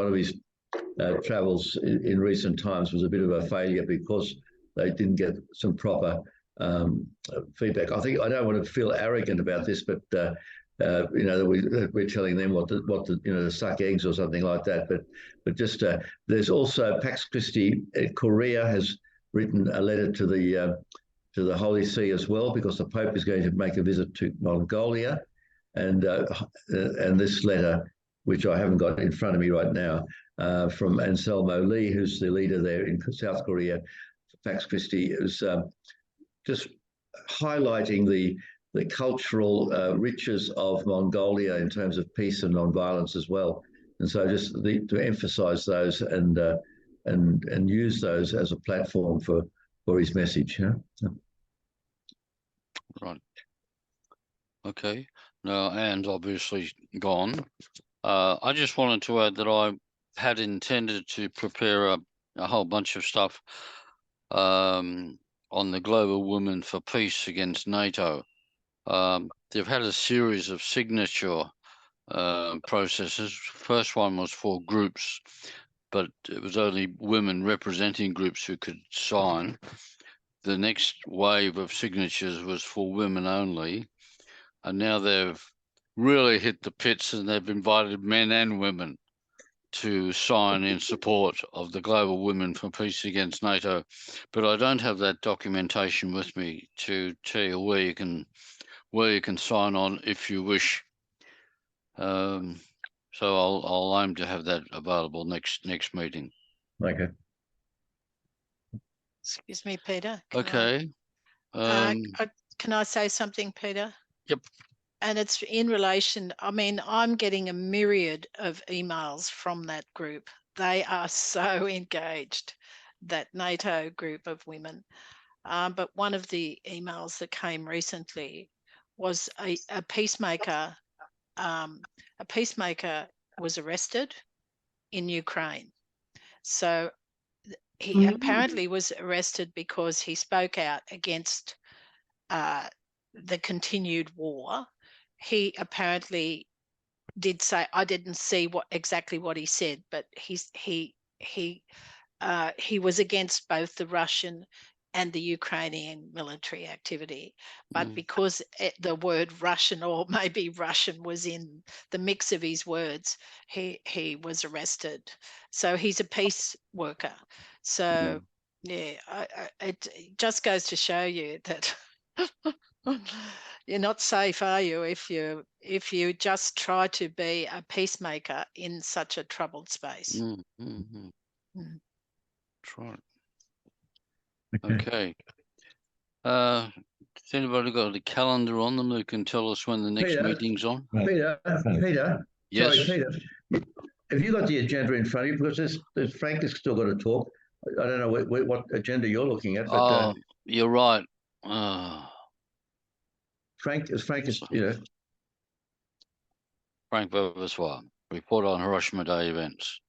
travels in recent times was a bit of a failure because they didn't get some proper feedback. I don't want to feel arrogant about this, but we're telling them what to suck eggs or something like that. But just there's also Pax Christi Korea has written a letter to the Holy See as well, because the Pope is going to make a visit to Mongolia, and this letter, which I haven't got in front of me right now, from Anselmo Lee, who's the leader there in South Korea, Pax Christi, is just highlighting the cultural riches of Mongolia in terms of peace and non-violence as well. And so just to emphasize those and use those as a platform for his message. Right. Okay. Now, Anne's obviously gone. I just wanted to add that I had intended to prepare a whole bunch of stuff on the Global Women for Peace against NATO. They've had a series of signature processes. First one was for groups, but it was only women representing groups who could sign. The next wave of signatures was for women only, and now they've really hit the pits, and they've invited men and women to sign in support of the Global Women for Peace Against NATO. But I don't have that documentation with me to tell you where you can sign on if you wish. So I'll aim to have that available next meeting. Okay. Excuse me, Peter. Okay. Can I say something, Peter? Yep. And it's in relation, I mean, I'm getting a myriad of emails from that group. They are so engaged, that NATO group of women. But one of the emails that came recently was a peacemaker. A peacemaker was arrested in Ukraine. So he apparently was arrested because he spoke out against the continued war. He apparently did say, I didn't see exactly what he said, but he was against both the Russian and the Ukrainian military activity. But because the word Russian, or maybe Russian, was in the mix of his words, he was arrested. So he's a peace worker. So yeah, it just goes to show you that you're not safe, are you, if you just try to be a peacemaker in such a troubled space. That's right. Okay. Has anybody got a calendar on them that can tell us when the next meeting's on? Peter. Yes. Sorry, Peter. Have you got the agenda in front of you? Because Frank has still got to talk. I don't know what agenda you're looking at. But, you're right. Frank is, Frank Vavaswar, report on Hiroshima Day events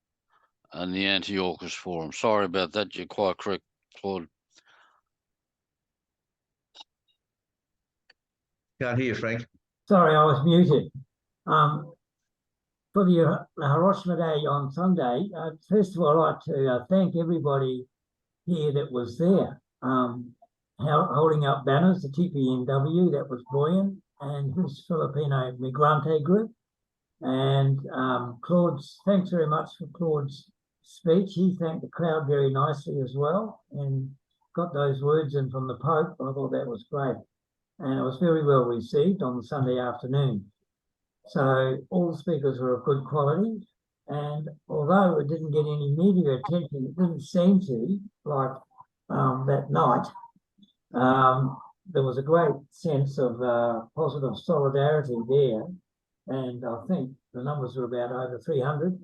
and the anti-AUKUS forum. Sorry about that. You're quite correct, Claude. Can't hear you, Frank. Sorry, I was muted. For the Hiroshima Day on Sunday, first of all, I'd like to thank everybody here that was there, holding up banners, the TPNW, that was buoyant, and his Filipino Migrante group. And thanks very much for Claude's speech. He thanked the crowd very nicely as well and got those words in from the Pope. I thought that was great. And it was very well received on the Sunday afternoon. So all the speakers were of good quality. And although it didn't get any media attention, it didn't seem to, like that night, there was a great sense of positive solidarity there. And I think the numbers were about over 300.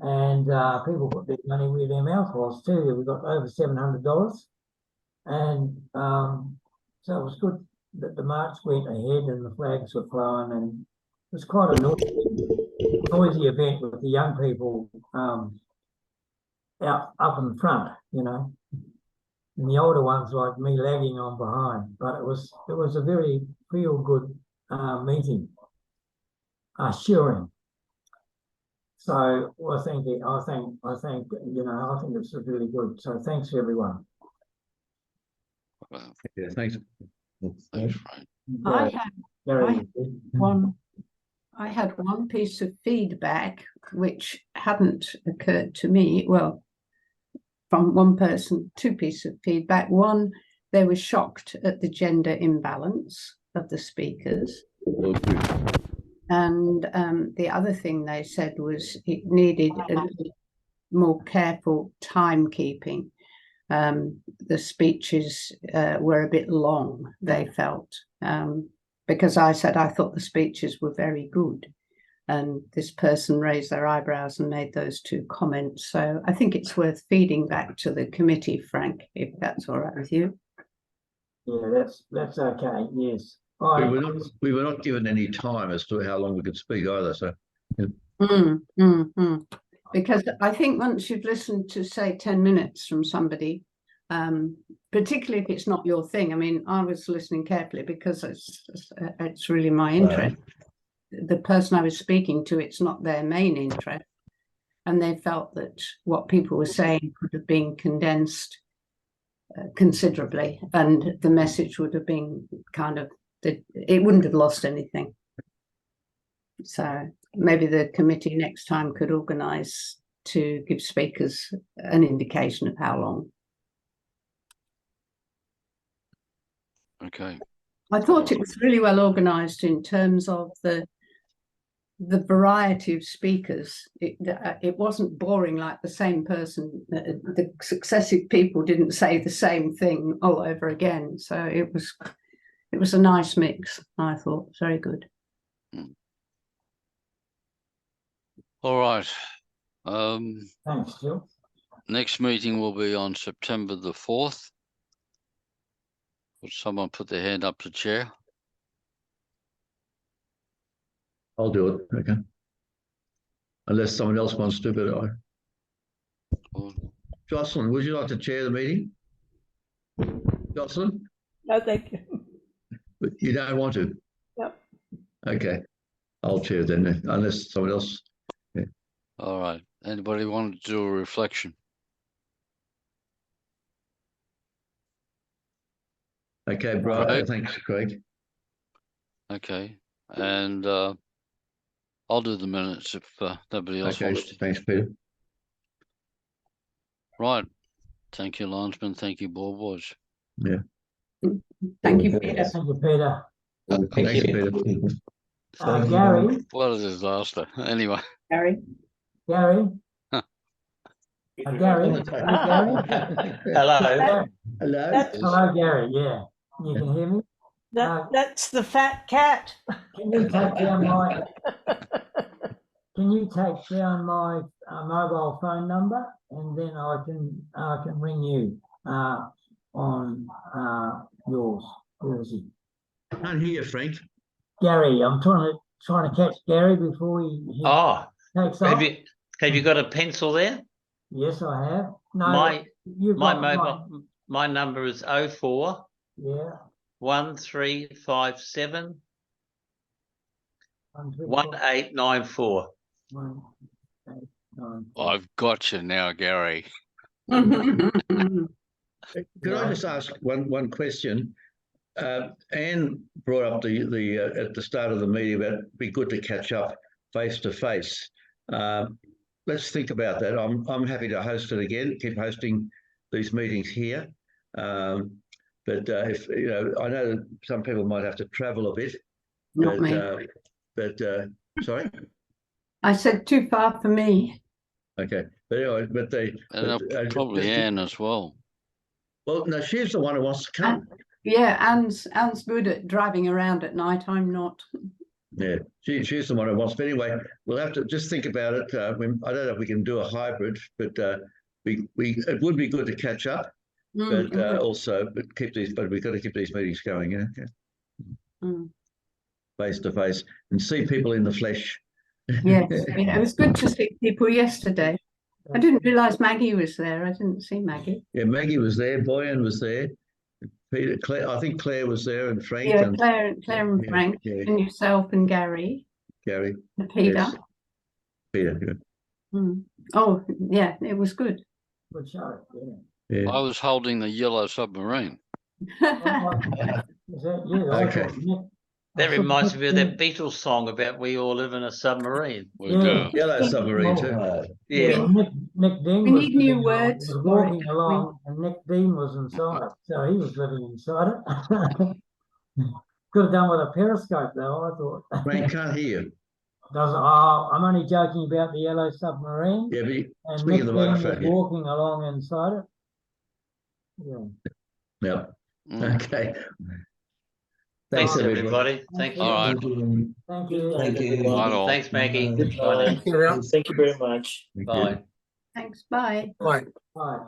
And people put their money where their mouth was too. We got over $700. And so it was good that the march went ahead and the flags were flowing, and it was quite a noisy event with the young people out up in front, and the older ones like me lagging on behind. But it was a very feel-good meeting, assuring. So I think this was really good. So thanks everyone. Yeah, thanks. Thanks, Frank. I had one piece of feedback which hadn't occurred to me. Well, from one person, two pieces of feedback. One, they were shocked at the gender imbalance of the speakers. And the other thing they said was it needed a little more careful timekeeping. The speeches were a bit long, they felt, because I said I thought the speeches were very good. And this person raised their eyebrows and made those two comments. So I think it's worth feeding back to the committee, Frank, if that's all right with you. Yeah, that's okay, yes. We were not given any time as to how long we could speak either. So, Because I think once you've listened to, say, 10 minutes from somebody, particularly if it's not your thing. I mean, I was listening carefully because it's really my interest. The person I was speaking to, it's not their main interest. And they felt that what people were saying could have been condensed considerably, and the message would have been it wouldn't have lost anything. So maybe the committee next time could organise to give speakers an indication of how long. Okay. I thought it was really well organised in terms of the variety of speakers. It wasn't boring like the same person. The successive people didn't say the same thing all over again. So it was a nice mix, I thought. Very good. All right. Thanks, Jill. Next meeting will be on September the 4th. Would someone put their hand up to chair? I'll do it. Okay. Unless someone else wants to, but Jocelyn, would you like to chair the meeting? Jocelyn? No, thank you. But you don't want to? Yep. Okay. I'll chair then, unless someone else. Yeah. All right. Anybody want to do a reflection? Okay, Brian. Craig? Thanks, Craig. Okay. And I'll do the minutes if nobody else Okay, wants to. thanks, Peter. Right. Thank you, Linesman. Thank you, board boys. Yeah. Thank you, Peter. Thank you, Peter. Thanks, Peter. Gary, What a disaster. Anyway. Gary. Gary, Gary, Hello. Hello. hello, Gary. Yeah, you can hear me. That's the fat cat. Can you take down my? Can you take down my mobile phone number, and then I can ring you on yours. Where is he? I can't hear you, Frank. Gary, I'm trying to catch Gary before he Oh, takes off. have you got a pencil there? Yes, I have. No, My got mobile, my number is 04 Yeah. 1357 1, 1894. 1, 8, 9. I've got you now, Gary. Could I just ask one question? Anne brought up the at the start of the meeting about it'd be good to catch up face to face. Let's think about that. I'm happy to host it again. Keep hosting these meetings here. But if you know, I know that some people might have to travel a bit. Not me. Sorry. I said too far for me. Okay, but anyway, And probably Anne as well. Well, no, she's the one who wants to come. Yeah, Anne's good at driving around at night. I'm not. Yeah, she's the one who wants. But anyway, we'll have to just think about it. I don't know if we can do a hybrid, but it would be good to catch up. But also, we've got to keep these meetings going. Yeah, face to face and see people in the flesh. Yes, it was good to see people yesterday. I didn't realise Maggie was there. I didn't see Maggie. Yeah, Maggie was there. Boyan was there. Peter, Claire. I think Claire was there, and Frank. Yeah, and, Claire and Frank, and yourself and Gary. Gary. And Peter. Yes. Peter. Yeah. Oh, yeah, it was good. Good show. Yeah. I was holding the yellow submarine. Is that you? Okay. That reminds me of that Beatles song about we all live in a submarine. We do. Yellow submarine too. Yeah. Nick Dean We was need new living words was for walking it. along, and Nick Dean was inside, so he was living inside it. Could have done with a periscope, though. I thought. Frank can't hear you. I'm only joking about the yellow submarine. Yeah, but and speak Nick in the Dean microphone. was walking along inside it. Yeah. Yeah. Okay. Thanks, everybody. Thank you. All right. Thank you. Thank you. Right on. Thanks, Maggie. Goodbye. Thank you. Thank you very much. Bye. Thanks. Bye. Right. Bye.